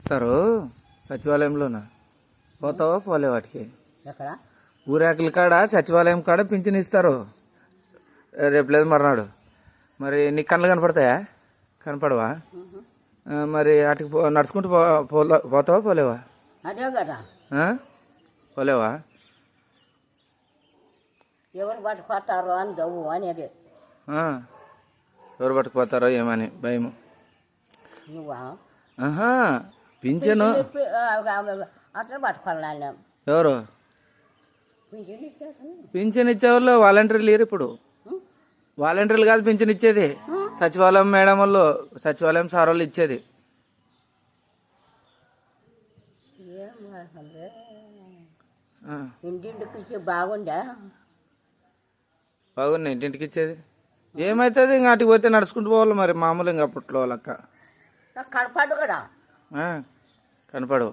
ఇస్తారు సచివాలయంలోనా? పోతావా పోలే వాటికి? ఎక్కడ ఊరాకుల కాడ సచివాలయం కాడ పింఛన్ ఇస్తారు రేపు లేదు మర్నాడు. మరి నీ కళ్ళు కనపడతాయా? కనపడవా? మరి వాటికి నడుచుకుంటూ పోతావా పోలేవా? అదే కదా పోలేవా? ఎవరు పట్టుకొస్తారో అని దవ్వు అనేది. ఎవరు పట్టుకుపోతారో ఏమని భయము. నువ్వా పింఛను అట్లా పట్టుకోవాలి. ఎవరు పింఛన్ ఇచ్చేవాళ్ళు? వాలంటీర్లు లేరు ఇప్పుడు. వాలంటీర్లు కాదు పింఛన్ ఇచ్చేది, సచివాలయం మేడం వాళ్ళు, సచివాలయం సార్ వాళ్ళు ఇచ్చేది. ఇంటింటికి బాగుందా? బాగున్నాయి ఇంటింటికి ఇచ్చేది. ఏమవుతుంది ఇంకా అటుకు పోతే నడుచుకుంటూ పోవాలి మరి మామూలు. ఇంకా అప్పట్లో లెక్క కనపడు కూడా కనపడవు.